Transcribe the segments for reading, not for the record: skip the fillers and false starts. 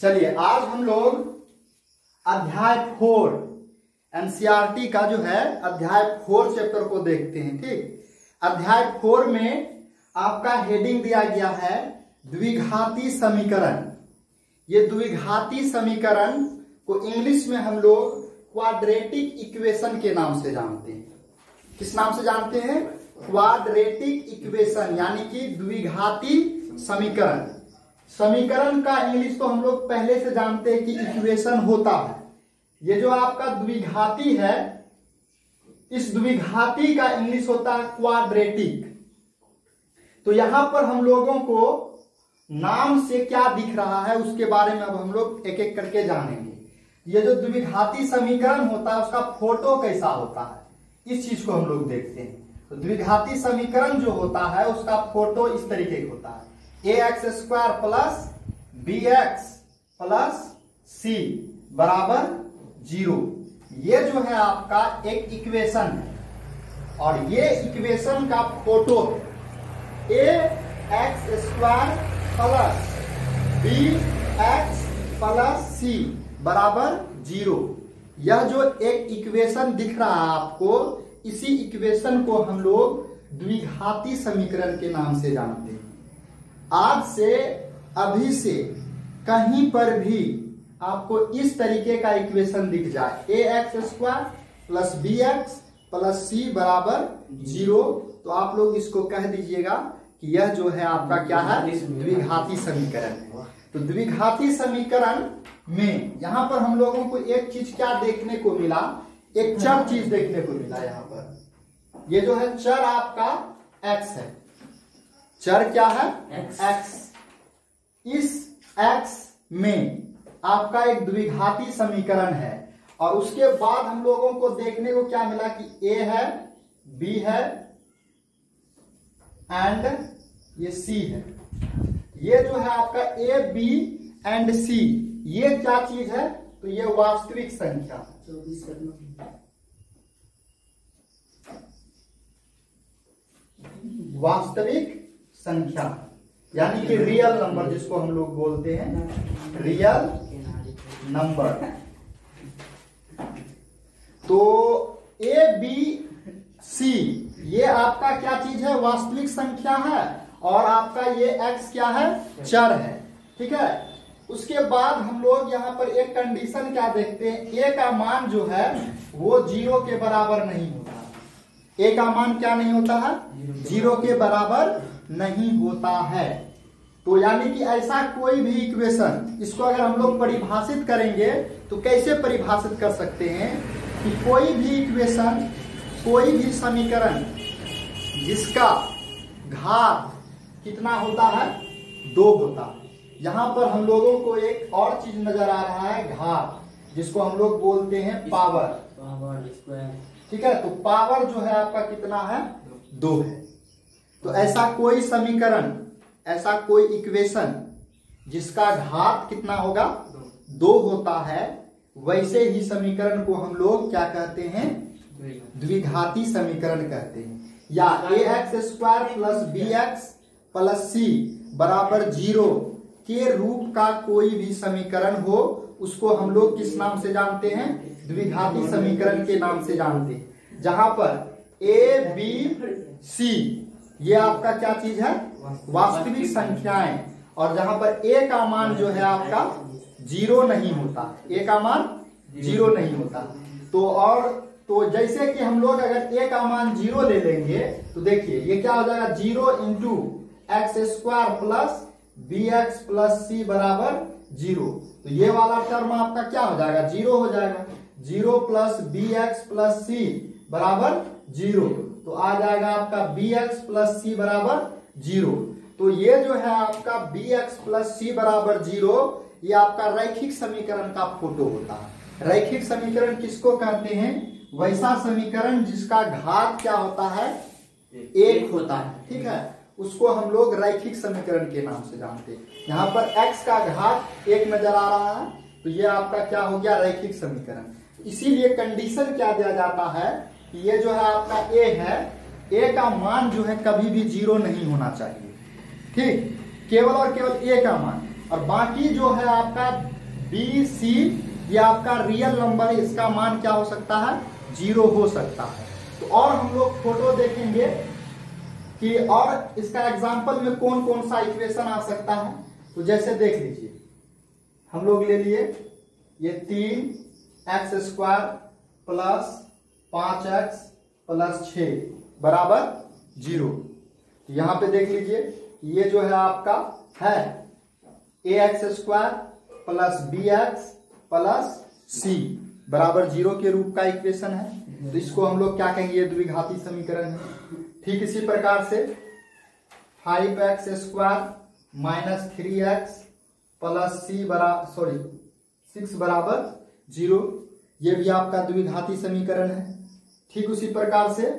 चलिए आज हम लोग अध्याय 4 एनसीईआरटी का जो है अध्याय 4 चैप्टर को देखते हैं। ठीक, अध्याय 4 में आपका हेडिंग दिया गया है द्विघाती समीकरण। ये द्विघाती समीकरण को इंग्लिश में हम लोग क्वाड्रेटिक इक्वेशन के नाम से जानते हैं। किस नाम से जानते हैं? क्वाड्रेटिक इक्वेशन, यानी कि द्विघाती समीकरण। समीकरण का इंग्लिश तो हम लोग पहले से जानते हैं कि इक्वेशन होता है। ये जो आपका द्विघाती है, इस द्विघाती का इंग्लिश होता है क्वाड्रेटिक। तो यहां पर हम लोगों को नाम से क्या दिख रहा है उसके बारे में अब हम लोग एक एक करके जानेंगे। ये जो द्विघाती समीकरण होता है उसका फोटो कैसा होता है, इस चीज को हम लोग देखते हैं। तो द्विघाती समीकरण जो होता है उसका फोटो इस तरीके का होता है, ax² plus bx plus c बराबर 0। ये जो है आपका एक इक्वेशन है और ये इक्वेशन का photo ax² plus bx plus c बराबर 0। यह जो एक इक्वेशन दिख रहा है आपको, इसी इक्वेशन को हम लोग द्विघाती समीकरण के नाम से जानते हैं। आज से अभी से कहीं पर भी आपको इस तरीके का इक्वेशन दिख जाए ax² plus bx plus c बराबर 0, तो आप लोग इसको कह दीजिएगा कि यह जो है आपका क्या है, द्विघाती समीकरण है। तो द्विघाती समीकरण में यहां पर हम लोगों को एक चीज क्या देखने को मिला, एक चर चीज देखने को मिला। यहां पर ये जो है चर आपका x है। चर क्या है? x। इस x में आपका एक द्विघाती समीकरण है और उसके बाद हम लोगों को देखने को क्या मिला कि a है, b है एंड ये c है। ये जो है आपका a, b एंड c, ये क्या चीज है? तो ये वास्तविक संख्या, वास्तविक संख्या यानी कि रियल नंबर, जिसको हम लोग बोलते हैं रियल नंबर। तो a, b, c ये आपका क्या चीज है? वास्तविक संख्या है और आपका ये x क्या है? चर है। ठीक है, उसके बाद हम लोग यहाँ पर एक कंडीशन क्या देखते हैं, a का मान जो है वो 0 के बराबर नहीं होता। a का मान क्या नहीं होता है? 0 के बराबर नहीं होता है। तो यानी कि ऐसा कोई भी इक्वेशन, इसको अगर हम लोग परिभाषित करेंगे तो कैसे परिभाषित कर सकते हैं कि कोई भी इक्वेशन, कोई भी समीकरण जिसका घात कितना होता है? 2 होता है। यहां पर हम लोगों को एक और चीज नजर आ रहा है, घात, जिसको हम लोग बोलते हैं पावर। ठीक है, तो पावर जो है आपका कितना है? 2 है। तो ऐसा कोई समीकरण, ऐसा कोई इक्वेशन जिसका घात कितना होगा? 2 होता है, वैसे ही समीकरण को हम लोग क्या कहते हैं? द्विघाती समीकरण कहते हैं। या ax² plus bx plus c बराबर 0 के रूप का कोई भी समीकरण हो, उसको हम लोग किस नाम से जानते हैं? द्विघाती समीकरण के नाम से जानते हैं। जहां पर a, b, c ये आपका क्या चीज है? वास्तविक संख्याएं। और जहां पर a का मान जो है आपका 0 नहीं होता, a का मान 0 नहीं होता। तो जैसे कि हम लोग अगर a का मान 0 ले लेंगे तो देखिए ये क्या हो जाएगा, 0 into x² plus bx plus c बराबर 0। तो ये वाला टर्म आपका क्या हो जाएगा? 0 हो जाएगा। 0 प्लस bx प्लस c बराबर 0, तो आ जाएगा आपका bx प्लस c बराबर 0। तो ये जो है आपका bx प्लस c बराबर 0, ये आपका रैखिक समीकरण का फोटो होता है। रैखिक समीकरण किसको कहते हैं? वैसा समीकरण जिसका घात क्या होता है? 1 होता है। ठीक है, उसको हम लोग रैखिक समीकरण के नाम से जानते हैं। यहाँ पर x का घात 1 नजर आ रहा है, तो ये आपका क्या हो गया? रैखिक समीकरण। इसीलिए कंडीशन क्या दिया जाता है कि ये जो है आपका a है, a का मान जो है कभी भी 0 नहीं होना चाहिए। ठीक, केवल और केवल a का मान। और बाकी जो है आपका बी सी ये आपका रियल नंबर है, इसका मान क्या हो सकता है, 0 हो सकता है। तो और हम लोग फोटो देखेंगे कि और इसका एग्जांपल में कौन कौन सा इक्वेशन आ सकता है। तो जैसे देख लीजिए, हम लोग ले लिए ये 3x² प्लस 5x प्लस 6 बराबर 0। तो यहां पे देख लीजिए ये जो है आपका है ax² plus bx plus c बराबर 0 के रूप का इक्वेशन है। तो इसको हम लोग क्या कहेंगे, ये द्विघाती समीकरण है। ठीक इसी प्रकार से 5x² माइनस 3x प्लस 6 बराबर 0, ये भी आपका द्विघाती समीकरण है। ठीक उसी प्रकार से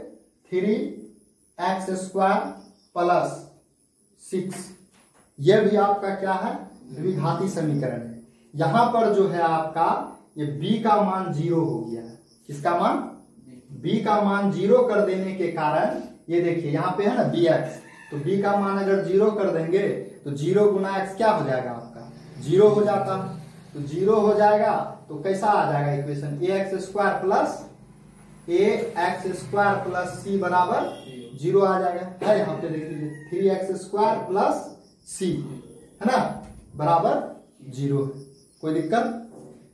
3x² प्लस 6 यह भी आपका क्या है, द्विघाती समीकरण है। यहां पर जो है आपका ये b का मान 0 हो गया है। किसका मान, b का मान 0 कर देने के कारण ये देखिए यहाँ पे है ना bx, तो b का मान अगर 0 कर देंगे तो 0 गुना x क्या हो जाएगा आपका, 0 हो जाता। तो 0 हो जाएगा तो कैसा आ जाएगा इक्वेशन, ax² प्लस c बराबर 0 आ जाएगा। है यहाँ पे देख लीजिए 3x² प्लस c है ना बराबर 0, कोई दिक्कत।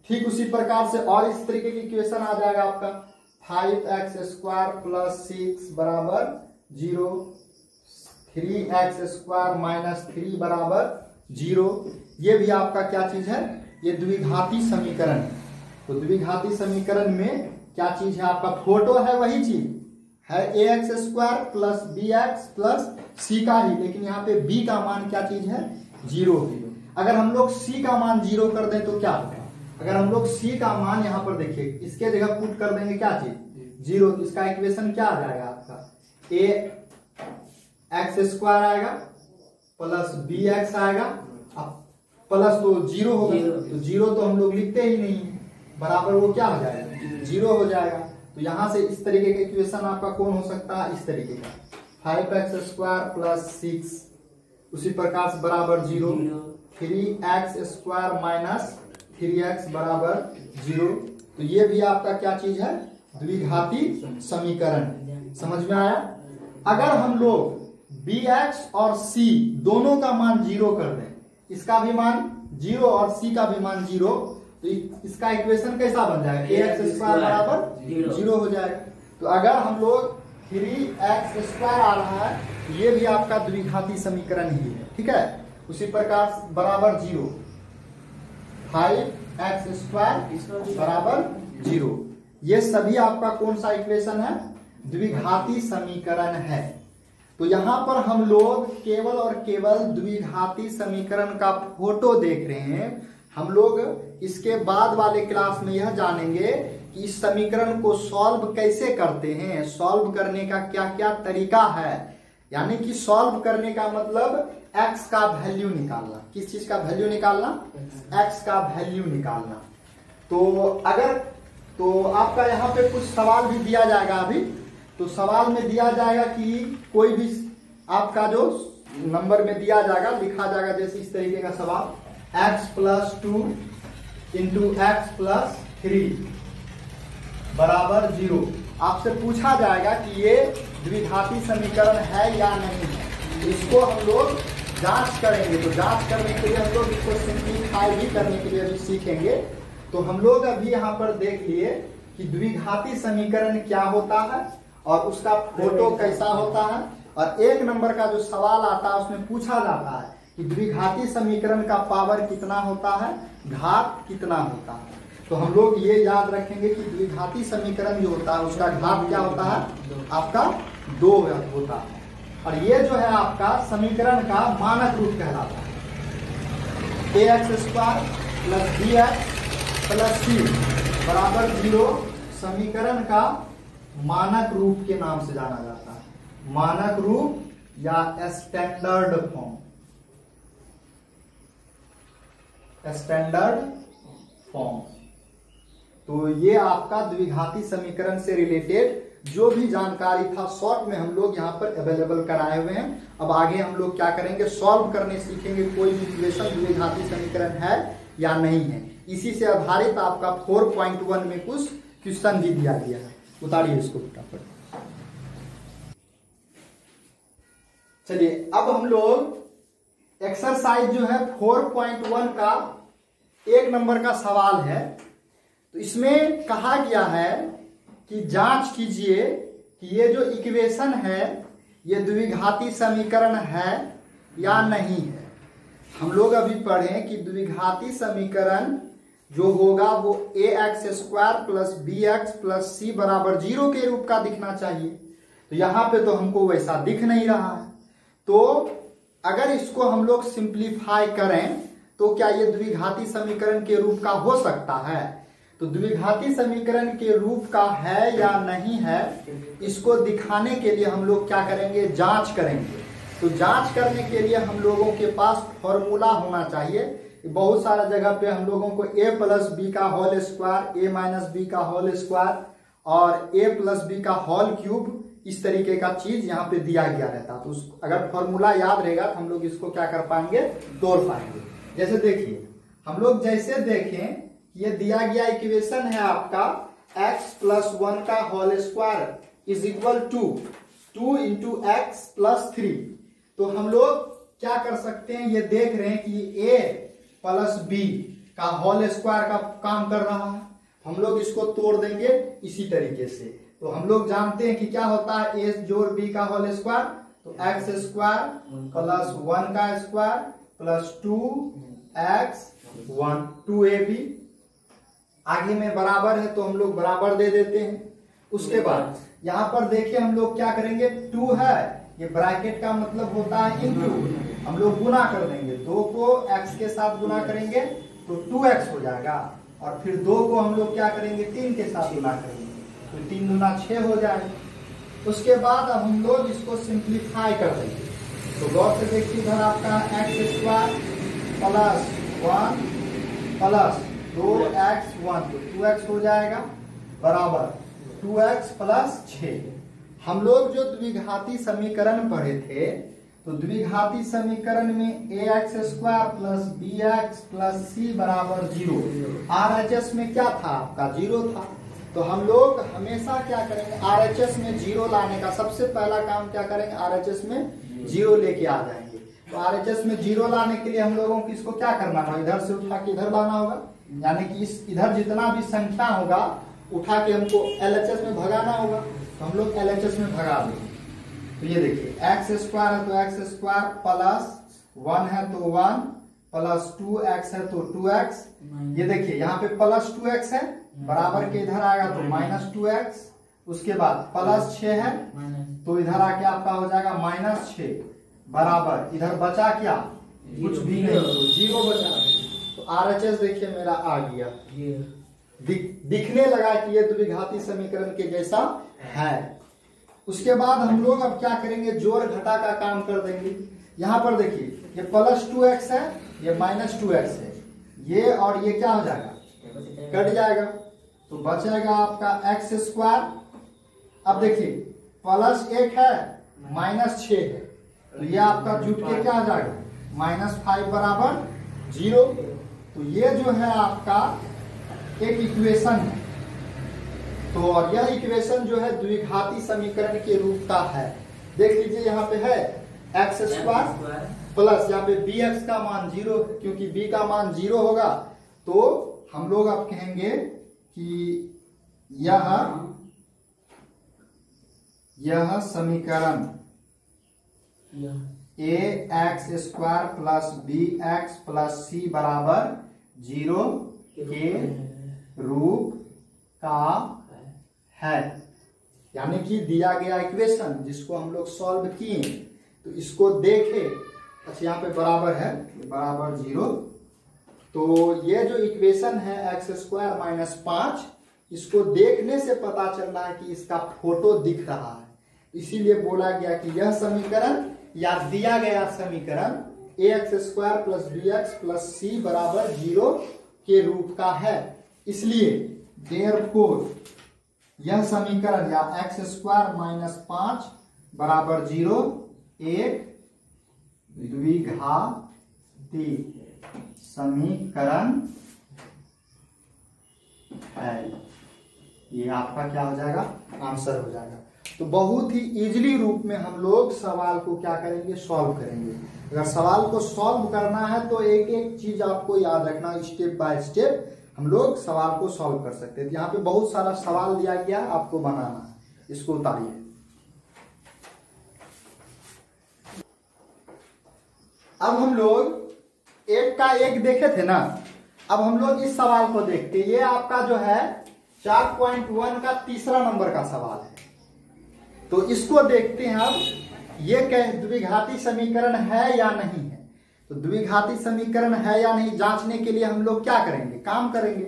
ठीक उसी प्रकार से और इस तरीके की इक्वेशन आ जाएगा आपका 5x² प्लस 6 बराबर 0, 3x² माइनस 3 बराबर 0। ये भी आपका क्या चीज है, ये द्विघाती समीकरण है। तो द्विघाती समीकरण में क्या चीज है आपका, फोटो है वही चीज है ax² plus bx plus c का ही, लेकिन यहाँ पे b का मान क्या चीज है, 0। अगर हम लोग c का मान 0 कर दें तो क्या होगा, अगर हम लोग c का मान यहाँ पर देखिए इसके जगह पुट कर देंगे क्या चीज, 0, तो इसका इक्वेशन क्या आ जाएगा आपका, ax² आएगा प्लस bx आएगा, अब प्लस तो 0 होगा, तो 0 तो हम लोग लिखते ही नहीं है, बराबर वो क्या हो जाएगा, 0 हो जाएगा। तो यहां से इस तरीके का इक्वेशन आपका कौन हो सकता है, इस तरीके का 5x² प्लस 6 उसी प्रकार से बराबर 0, 3x² माइनस 3x बराबर 0। तो ये भी आपका क्या चीज है, द्विघाती समीकरण। समझ में आया। अगर हम लोग bx और c दोनों का मान 0 कर दें, इसका भी मान 0 और c का भी मान 0, तो इसका इक्वेशन कैसा बन जाएगा, ax² बराबर 0 हो जाएगा। तो अगर हम लोग 3x² आ रहा है तो ये भी आपका द्विघाती समीकरण ही है। ठीक है, उसी प्रकार बराबर 0, 5x² बराबर 0, ये सभी आपका कौन सा इक्वेशन है, द्विघाती समीकरण है। तो यहां पर हम लोग केवल और केवल द्विघाती समीकरण का फोटो देख रहे हैं। हम लोग इसके बाद वाले क्लास में यह जानेंगे कि इस समीकरण को सॉल्व कैसे करते हैं, सॉल्व करने का क्या क्या तरीका है। यानी कि सॉल्व करने का मतलब x का वैल्यू निकालना। किस चीज का वैल्यू निकालना, x का वैल्यू निकालना। तो आपका यहाँ पे कुछ सवाल भी दिया जाएगा अभी। तो सवाल में दिया जाएगा कि कोई भी आपका जो नंबर में दिया जाएगा, लिखा जाएगा जैसे इस तरीके का सवाल, x plus 2 into x plus 3 बराबर 0। आपसे पूछा जाएगा कि ये द्विघाती समीकरण है या नहीं है। इसको हम लोग जांच करेंगे। तो जांच करने के लिए हम लोग इसको सिंप्लीफाई भी करने के लिए अभी सीखेंगे। तो हम लोग अभी यहाँ पर देख लिए कि द्विघाती समीकरण क्या होता है और उसका फोटो कैसा होता है। और एक नंबर का जो सवाल आता है उसमें पूछा जाता है कि द्विघाती समीकरण का पावर कितना होता है, घात कितना होता है। तो हम लोग ये याद रखेंगे कि द्विघाती समीकरण जो होता है उसका घात क्या होता है, आपका 2 होता है। और ये जो है आपका समीकरण का मानक रूप कहलाता है। ax² plus bx plus c बराबर 0 समीकरण का मानक रूप के नाम से जाना जाता है। मानक रूप या स्टैंडर्ड फॉर्म, स्टैंडर्ड फॉर्म। तो ये आपका द्विघाती समीकरण से रिलेटेड जो भी जानकारी था शॉर्ट में हम लोग यहाँ पर अवेलेबल कराए हुए हैं। अब आगे हम लोग क्या करेंगे, सॉल्व करने सीखेंगे, कोई भी इक्वेशन द्विघाती समीकरण है या नहीं है। इसी से आधारित आपका 4.1 में कुछ क्वेश्चन भी दिया गया है। उतारिए इसको फटाफट। चलिए अब हम लोग एक्सरसाइज जो है 4.1 का 1 नंबर का सवाल है। तो इसमें कहा गया है कि जांच कीजिए कि ये जो इक्वेशन है ये द्विघाती समीकरण है या नहीं है। हम लोग अभी पढ़े कि द्विघाती समीकरण जो होगा वो ax² plus bx plus c बराबर 0 के रूप का दिखना चाहिए। तो यहाँ पे तो हमको वैसा दिख नहीं रहा है। तो अगर इसको हम लोग सिंप्लीफाई करें तो क्या ये द्विघाती समीकरण के रूप का हो सकता है? तो द्विघाती समीकरण के रूप का है या नहीं है, इसको दिखाने के लिए हम लोग क्या करेंगे, जांच करेंगे। तो जांच करने के लिए हम लोगों के पास फॉर्मूला होना चाहिए। बहुत सारा जगह पे हम लोगों को a प्लस बी का whole square, a minus B का होल स्क्वायर और a प्लस बी का होल क्यूब, इस तरीके का चीज यहाँ पे दिया गया रहता। तो अगर फॉर्मूला याद रहेगा तो हम लोग इसको क्या कर पाएंगे, तोड़ पाएंगे। जैसे देखिए हम लोग जैसे देखें ये दिया गया इक्वेशन है आपका x प्लस 1 का whole square is equal to 2 into x plus 3। तो हम लोग क्या कर सकते हैं, ये देख रहे हैं कि a प्लस b का होल स्क्वायर का काम कर रहा है। हम लोग इसको तोड़ देंगे इसी तरीके से। तो हम लोग जानते हैं कि क्या होता है a जोड़ b का होल स्क्वायर, तो x स्क्वायर प्लस 1 का स्क्वायर प्लस 2x 2ab। आगे में बराबर है तो हम लोग बराबर दे देते हैं। उसके बाद यहाँ पर देखिए हम लोग क्या करेंगे, 2 है, ये ब्रैकेट का मतलब होता है इनटू, हम लोग गुना कर देंगे। 2 को x के साथ गुना करेंगे तो 2x हो जाएगा और फिर 2 को हम लोग क्या करेंगे, 3 के साथ गुना करेंगे तो 3 दूना 6 हो जाएगा। उसके बाद अब हम लोग इसको सिंप्लीफाई कर देंगे। तो गौर से देखिए इधर आपका x square plus 1 plus 2x1 तो 2x हो जाएगा बराबर 2x प्लस 6। हम लोग जो द्विघाती समीकरण पढ़े थे तो द्विघाती समीकरण में ax square plus bx plus c बराबर 0, RHS में क्या था आपका 0 था। तो हम लोग हमेशा क्या करेंगे, RHS में 0 लाने का सबसे पहला काम क्या करेंगे, RHS में 0 लेके आ जाएंगे। तो RHS में 0 लाने के लिए हम लोगों को इसको क्या करना होगा, इधर से उठा के इधर लाना होगा, यानी कि इस इधर जितना भी संख्या होगा उठा के हमको LHS में भगाना होगा। तो हम लोग LHS में भगा देंगे। तो ये देखिए x स्क्वायर है तो x स्क्वायर प्लस 1 है तो 1 प्लस 2x है तो 2x। ये देखिए यहाँ पे प्लस 2x है, बराबर के इधर आएगा तो माइनस 2x। उसके बाद प्लस 6 है तो इधर आके आपका हो जाएगा माइनस 6 बराबर, इधर बचा क्या, कुछ भी नहीं, तो 0 बचा। तो RHS देखिए मेरा आ गया, दिखने लगा कि ये द्विघाती समीकरण के जैसा है। उसके बाद हम लोग अब क्या करेंगे, जोड़ घटा का काम कर देंगे। यहाँ पर देखिए ये प्लस 2x है, ये माइनस 2x है, ये और ये क्या हो जाएगा, कट जाएगा तो बचेगा आपका x स्क्वायर। अब देखिए प्लस 1 है माइनस 6 है तो ये आपका जुट के क्या हो जाएगा, -5 बराबर 0। तो ये जो है आपका एक इक्वेशन है। तो और यह इक्वेशन जो है द्विघाती समीकरण के रूप का है। देख लीजिए यहाँ पे है x स्क्वायर प्लस यहाँ पे bx का मान 0, क्योंकि b का मान 0 होगा तो हम लोग अब कहेंगे कि यह समीकरण ax square plus bx plus c बराबर 0 के रूप का है। यानी कि दिया गया इक्वेशन जिसको हम लोग सॉल्व किए तो इसको देखे, अच्छा यहाँ पे बराबर है बराबर 0। तो ये जो इक्वेशन है x स्क्वायर माइनस 5, इसको देखने से पता चल रहा है कि इसका फोटो दिख रहा है, इसीलिए बोला गया कि यह समीकरण या दिया गया समीकरण ax square plus bx plus c बराबर 0 के रूप का है। इसलिए देयरफॉर यह समीकरण या एक्स स्क्वायर माइनस 5 बराबर 0 एक द्विघाती समीकरण है। ये आपका क्या हो जाएगा, आंसर हो जाएगा। तो बहुत ही इजीली रूप में हम लोग सवाल को क्या करेंगे, सॉल्व करेंगे। अगर सवाल को सॉल्व करना है तो एक एक चीज आपको याद रखना, स्टेप बाय स्टेप हम लोग सवाल को सॉल्व कर सकते हैं। यहाँ पे बहुत सारा सवाल दिया गया, आपको बनाना है, इसको उतारिए। अब हम लोग एक का एक देखे थे ना, अब हम लोग इस सवाल को देखते हैं। ये आपका जो है 4.1 का तीसरा नंबर का सवाल है। तो इसको देखते हैं अब, ये द्विघाती समीकरण है या नहीं है। तो द्विघाती समीकरण है या नहीं जांचने के लिए हम लोग क्या करेंगे, काम करेंगे।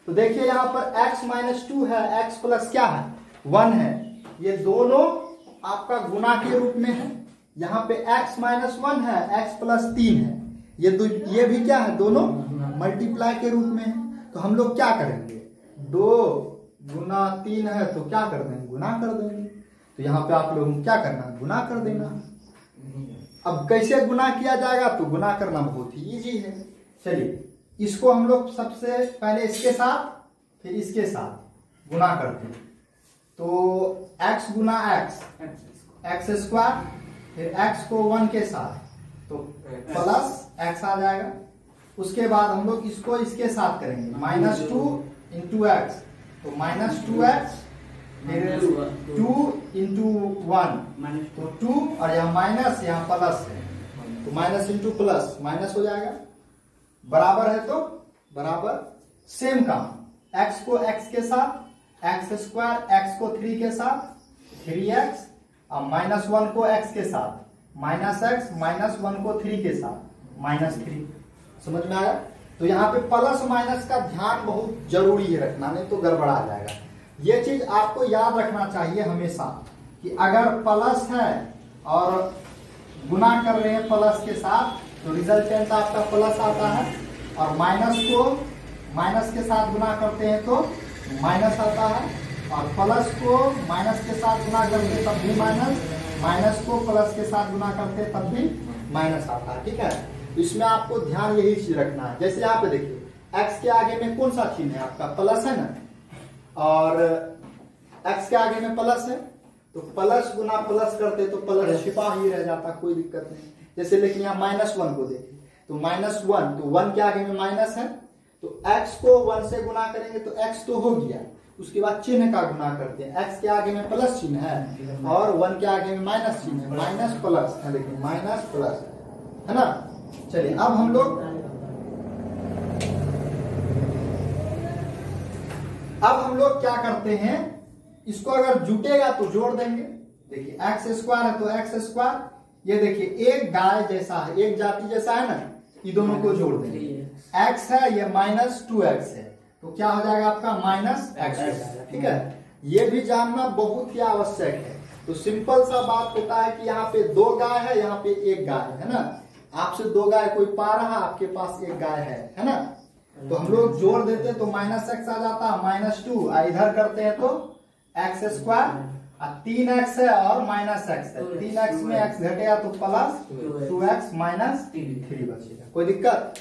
तो देखिए यहाँ पर x माइनस 2 है, x प्लस क्या है 1 है, ये दोनों आपका गुना के रूप में है। यहाँ पे x माइनस 1 है, x प्लस 3 है, ये भी क्या है, दोनों मल्टीप्लाई के रूप में है। तो हम लोग क्या करेंगे, 2 गुना 3 है तो क्या कर देंगे, गुना कर देंगे। तो यहाँ पे आप लोगों को क्या करना, गुना कर देना। अब कैसे गुना किया जाएगा, तो गुना करना बहुत ही इजी है। चलिए इसको हम लोग सबसे पहले इसके साथ फिर इसके साथ गुना करते हैं। तो x गुना x स्क्वायर, फिर x को 1 के साथ तो प्लस x आ जाएगा। उसके बाद हम लोग इसको इसके साथ करेंगे, माइनस 2 इंटू एक्स, तो माइनस 2x, फिर 2 इंटू 1 तो 2, और यहाँ माइनस यहाँ प्लस है, तो माइनस इंटू प्लस माइनस हो जाएगा। बराबर है तो बराबर, सेम काम, x को x के साथ, x स्क्वायर, x को 3 के साथ 3x, और माइनस 1 को x के साथ माइनस x, माइनस 1 को 3 के साथ माइनस 3। समझ में आया। तो यहाँ पे प्लस माइनस का ध्यान बहुत जरूरी है रखना, नहीं तो गड़बड़ा जाएगा। ये चीज आपको याद रखना चाहिए हमेशा कि अगर प्लस है और गुना कर रहे हैं प्लस के साथ तो रिजल्टेंट आपका प्लस आता है, और माइनस को माइनस के साथ गुना करते हैं तो माइनस आता है, और प्लस को माइनस के साथ गुना करते हैं तब भी माइनस, माइनस को प्लस के साथ गुना करते हैं तब भी माइनस आता है। ठीक है, तो इसमें आपको ध्यान यही चीज रखना है। जैसे यहाँ पे देखिए x के आगे में कौन सा चिन्ह है, आपका प्लस है ना, और x के आगे में प्लस है, तो प्लस गुना प्लस करते तो प्लस छिपा ही रह जाता, कोई दिक्कत नहीं। जैसे लेकिन यहाँ माइनस 1 को देखिए, तो माइनस 1, तो 1 के आगे में माइनस है, तो x को 1 से गुना करेंगे तो x तो हो गया, उसके बाद चिन्ह का गुना करते हैं। x के आगे में प्लस चिन्ह है और 1 के आगे में माइनस चिन्ह है, माइनस प्लस है, देखिए माइनस प्लस है ना। चलिए अब हम लोग क्या करते हैं, इसको अगर जुटेगा तो जोड़ देंगे। देखिए एक्स स्क्वायर है तो एक्स स्क्वायर, ये देखिए एक गाय जैसा है, एक जाति जैसा है ना, ये दोनों को जोड़ देंगे। एक्स है, ये माइनस 2x है, तो क्या हो जाएगा आपका माइनस एक्स हो जाएगा। ठीक है, ये भी जानना बहुत ही आवश्यक है। तो सिंपल सा बात होता है कि यहाँ पे 2 गाय है, यहाँ पे 1 गाय है ना, आपसे 2 गाय कोई पा रहा, आपके पास 1 गाय है ना, तो हम लोग जोड़ देते तो माइनस एक्स आ जाता, माइनस 2, इधर करते हैं तो एक्स स्क्वायर, 3x है और माइनस एक्स है, 3x में x घटेगा तो प्लस 2x माइनस 3 बचेगा, कोई दिक्कत।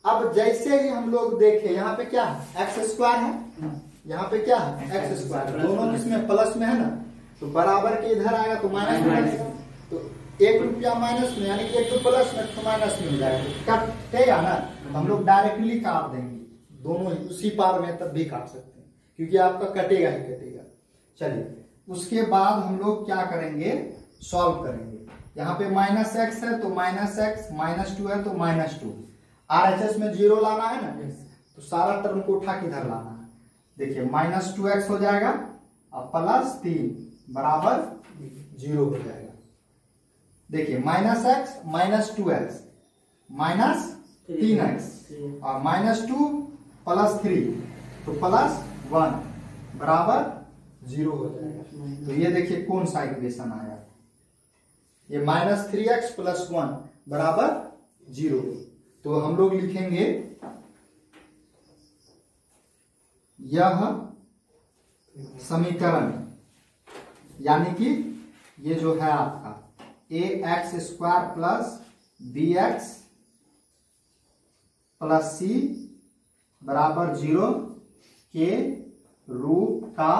अब जैसे ही हम लोग देखें यहाँ पे क्या है, एक्स स्क्वायर है, यहाँ पे क्या है एक्स स्क्वायर, दोनों इसमें प्लस में है ना, तो बराबर के इधर आएगा तो माइनस में आएगा, तो 1 रुपया माइनस में, यानी कि 1 तो प्लस में तो माइनस में हो जाएगा, कटेगा ना, हम लोग डायरेक्टली काट देंगे, दोनों ही उसी पार में तब भी काट सकते हैं, क्योंकि आपका कटेगा ही कटेगा। चलिए उसके बाद हम लोग क्या करेंगे, सॉल्व करेंगे। यहाँ पे माइनस एक्स है तो माइनस एक्स, माइनस 2 है तो माइनस 2, RHS में 0 लाना है ना, तो सारा टर्म को उठा के इधर लाना है। देखिए माइनस 2x हो जाएगा और प्लस 3 बराबर 0 हो जाएगा। देखिए minus x minus 2x minus 3x और माइनस 2 प्लस 3 तो प्लस 1 बराबर 0 हो जाएगा। तो ये देखिए कौन सा इक्वेशन आया, ये माइनस 3x प्लस 1 बराबर 0। तो हम लोग लिखेंगे यह समीकरण, यानी कि ये जो है आपका ax² plus bx plus c बराबर 0 के रूप का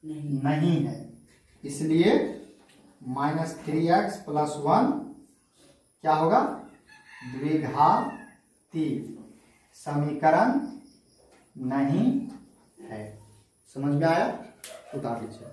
नहीं है, इसलिए -3x प्लस 1 क्या होगा, द्विघाती समीकरण नहीं है। समझ में आया? उतार लीजिए।